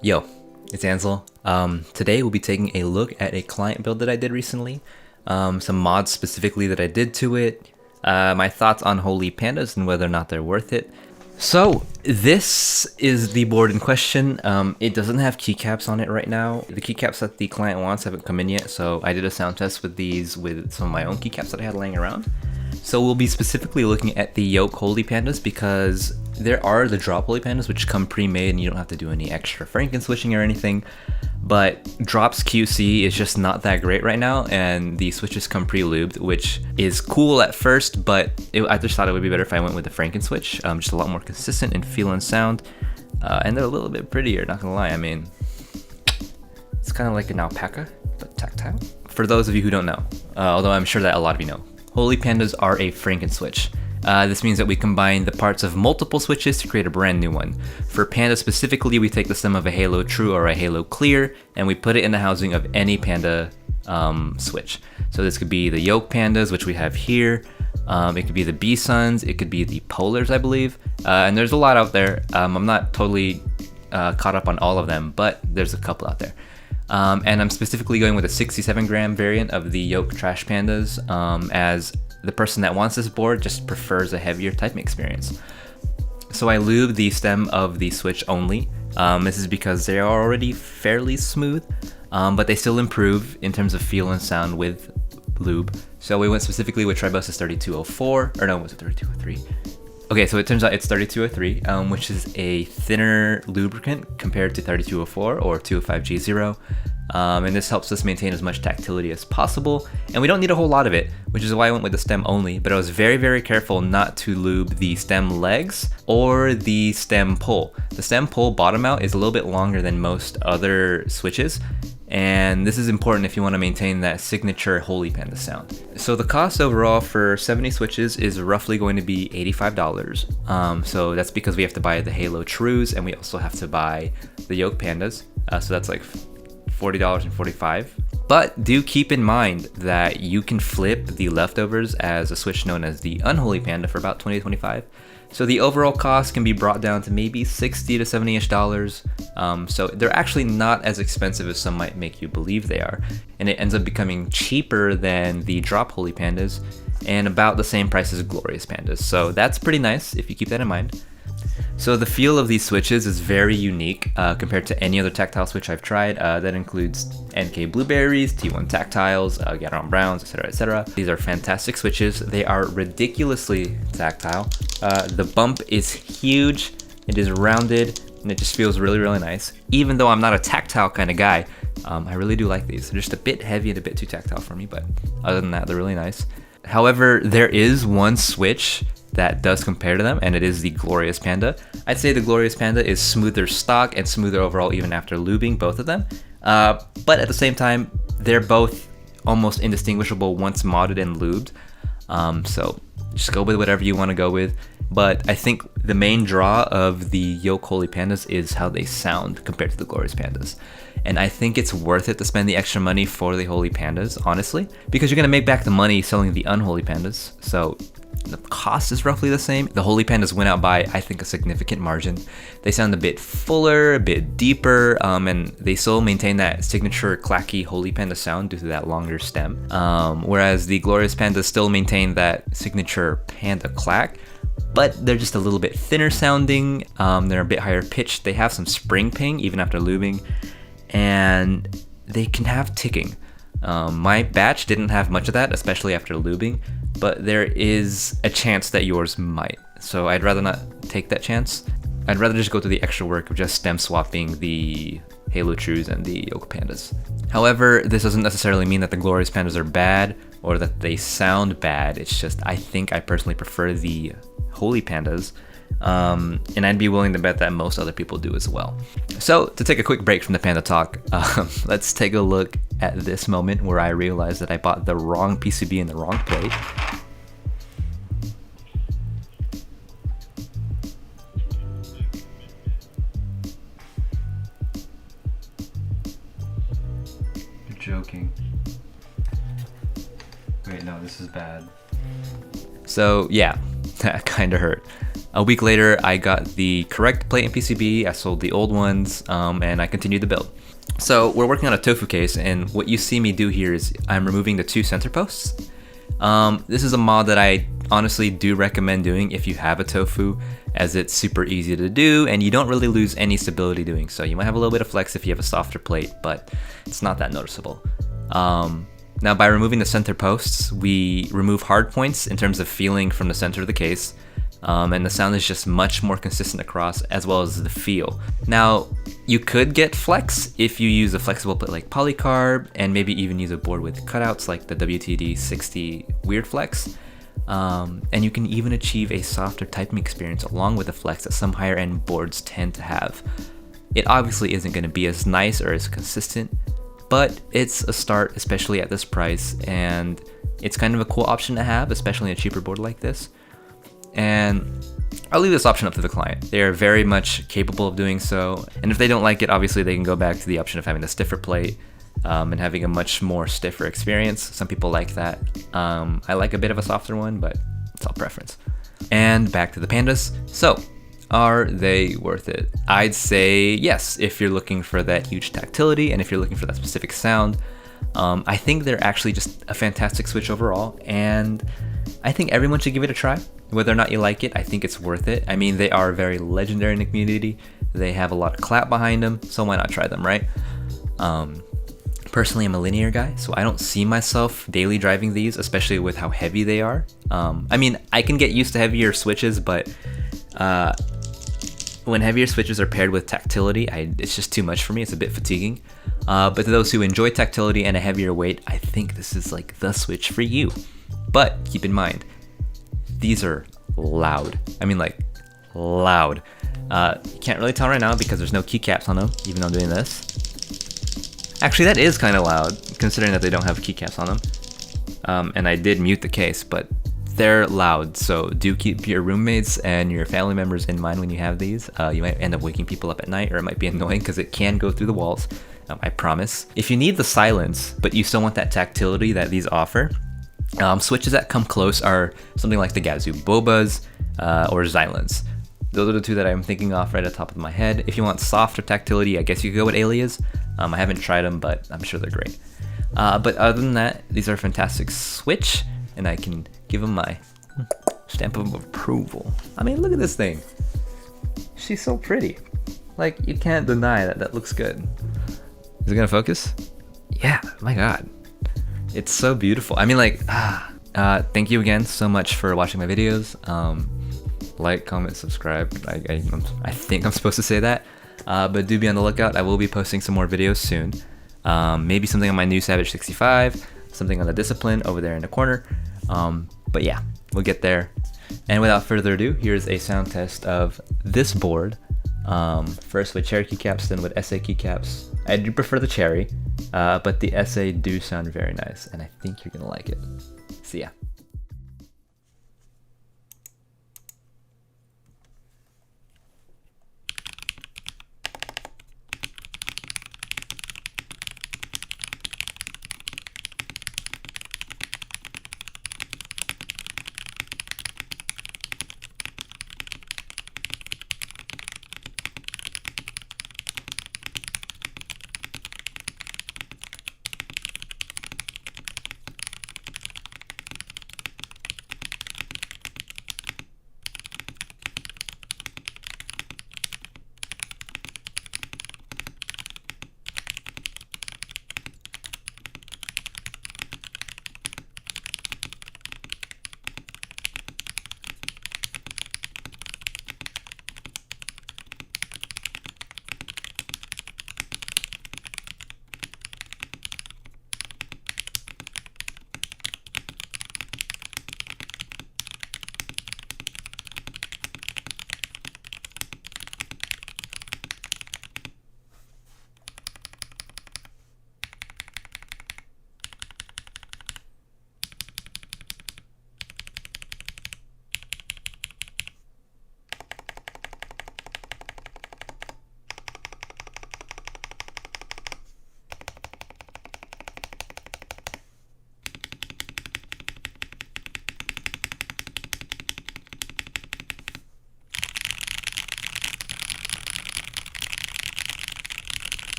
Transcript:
Yo, it's Ansel. Today we'll be taking a look at a client build that I did recently, some mods specifically that I did to it, my thoughts on Holy Pandas and whether or not they're worth it. So this is the board in question. It doesn't have keycaps on it right now. The keycaps that the client wants haven't come in yet, so I did a sound test with these with some of my own keycaps that I had laying around. So we'll be specifically looking at the YOK Holy Pandas because there are the drop Holy Pandas which come pre-made and you don't have to do any extra Franken switching or anything. But Drop's QC is just not that great right now, and the switches come pre-lubed, which is cool at first, but I just thought it would be better if I went with the Franken switch. Just a lot more consistent in feel and sound, and they're a little bit prettier, not gonna lie. I mean, it's kind of like an alpaca, but tactile. For those of you who don't know, although I'm sure that a lot of you know, Holy Pandas are a Franken switch. This means that we combine the parts of multiple switches to create a brand new one. For Panda specifically, we take the stem of a Halo True or a Halo Clear, and we put it in the housing of any Panda switch. So this could be the YOK Pandas, which we have here. It could be the B-Suns, it could be the Polars, I believe. And there's a lot out there. I'm not totally caught up on all of them, but there's a couple out there. And I'm specifically going with a 67 gram variant of the YOK Trash Pandas, as the person that wants this board just prefers a heavier typing experience. So I lube the stem of the switch only. This is because they are already fairly smooth, but they still improve in terms of feel and sound with lube. So we went specifically with Tribus 3204, or no, was it 3203? Okay, so it turns out it's 3203, which is a thinner lubricant compared to 3204 or 205G0. And this helps us maintain as much tactility as possible. And we don't need a whole lot of it, which is why I went with the stem only. But I was very, very careful not to lube the stem legs or the stem pole. The stem pole bottom out is a little bit longer than most other switches. And this is important if you want to maintain that signature Holy Panda sound. So the cost overall for 70 switches is roughly going to be $85. So that's because we have to buy the Halo Trues and we also have to buy the YOK Pandas. So that's like $40.45. But do keep in mind that you can flip the leftovers as a switch known as the Unholy Panda for about $20 to $25. So the overall cost can be brought down to maybe $60 to $70-ish. So they're actually not as expensive as some might make you believe they are. And it ends up becoming cheaper than the drop Holy Pandas and about the same price as Glorious Pandas. So that's pretty nice if you keep that in mind. So the feel of these switches is very unique compared to any other tactile switch I've tried. That includes NK Blueberries, T1 Tactiles, Gateron Browns, etc, etc. These are fantastic switches. They are ridiculously tactile. The bump is huge, it is rounded, and it just feels really, really nice. Even though I'm not a tactile kind of guy, I really do like these. They're just a bit heavy and a bit too tactile for me, but other than that, they're really nice. However, there is one switch that does compare to them, and it is the Glorious Panda. I'd say the Glorious Panda is smoother stock and smoother overall even after lubing both of them. But at the same time, they're both almost indistinguishable once modded and lubed. So just go with whatever you want to go with. But I think the main draw of the YOK Holy Pandas is how they sound compared to the Glorious Pandas. And I think it's worth it to spend the extra money for the Holy Pandas, honestly, because you're going to make back the money selling the Unholy Pandas. So the cost is roughly the same. The Holy Pandas went out by, I think, a significant margin. They sound a bit fuller, a bit deeper, and they still maintain that signature clacky Holy Panda sound due to that longer stem. Whereas the Glorious Pandas still maintain that signature Panda clack, but they're just a little bit thinner sounding. They're a bit higher pitched. They have some spring ping even after lubing, and they can have ticking. My batch didn't have much of that, especially after lubing, but there is a chance that yours might. So I'd rather not take that chance. I'd rather just go through the extra work of just stem swapping the Halo Trues and the YOK Pandas. However, this doesn't necessarily mean that the Glorious Pandas are bad or that they sound bad. It's just I think I personally prefer the Holy Pandas. And I'd be willing to bet that most other people do as well. So to take a quick break from the Panda talk, let's take a look at this moment where I realized that I bought the wrong PCB in the wrong plate. You're joking. Wait, no, this is bad. So yeah, that kind of hurt. A week later, I got the correct plate and PCB, I sold the old ones, and I continued the build. So we're working on a Tofu case, and what you see me do here is I'm removing the 2 center posts. This is a mod that I honestly do recommend doing if you have a Tofu, as it's super easy to do and you don't really lose any stability doing so. You might have a little bit of flex if you have a softer plate, but it's not that noticeable. Now by removing the center posts, we remove hard points in terms of feeling from the center of the case, and the sound is just much more consistent across, as well as the feel. Now, you could get flex if you use a flexible plate like polycarb, and maybe even use a board with cutouts like the WTD60 Weird Flex. And you can even achieve a softer typing experience along with the flex that some higher end boards tend to have. It obviously isn't going to be as nice or as consistent, but it's a start, especially at this price, and it's kind of a cool option to have, especially in a cheaper board like this. And I'll leave this option up to the client. They are very much capable of doing so, and if they don't like it, obviously they can go back to the option of having the stiffer plate, and having a much more stiffer experience. Some people like that. I like a bit of a softer one, but it's all preference. And back to the Pandas. So, are they worth it? I'd say yes, if you're looking for that huge tactility and if you're looking for that specific sound. I think they're actually just a fantastic switch overall, and I think everyone should give it a try. Whether or not you like it, I think it's worth it. I mean, they are very legendary in the community. They have a lot of clap behind them, so why not try them, right? Personally, I'm a linear guy, so I don't see myself daily driving these, especially with how heavy they are. I mean, I can get used to heavier switches, but when heavier switches are paired with tactility, it's just too much for me. It's a bit fatiguing. But to those who enjoy tactility and a heavier weight, I think this is like the switch for you. But keep in mind, these are loud. I mean, like, loud. You can't really tell right now because there's no keycaps on them, even though I'm doing this. Actually, that is kind of loud, considering that they don't have keycaps on them. And I did mute the case, but they're loud, so do keep your roommates and your family members in mind when you have these. You might end up waking people up at night, or it might be annoying because it can go through the walls, I promise. If you need the silence, but you still want that tactility that these offer, switches that come close are something like the Gazoo Bobas or Xylens. Those are the 2 that I'm thinking off right at the top of my head. If you want softer tactility, I guess you could go with Alias. I haven't tried them, but I'm sure they're great. But other than that, these are a fantastic switch, and I can give them my stamp of approval. I mean, look at this thing. She's so pretty. Like, you can't deny that that looks good. Is it gonna focus? Yeah, my God. It's so beautiful. I mean, like, thank you again so much for watching my videos. Like, comment, subscribe. I think I'm supposed to say that. But do be on the lookout. I will be posting some more videos soon. Maybe something on my new Savage 65, something on the Discipline over there in the corner. But yeah, we'll get there. And without further ado, here's a sound test of this board. First with cherry keycaps, then with SA keycaps. I do prefer the cherry, but the SA do sound very nice, and I think you're gonna like it. See ya.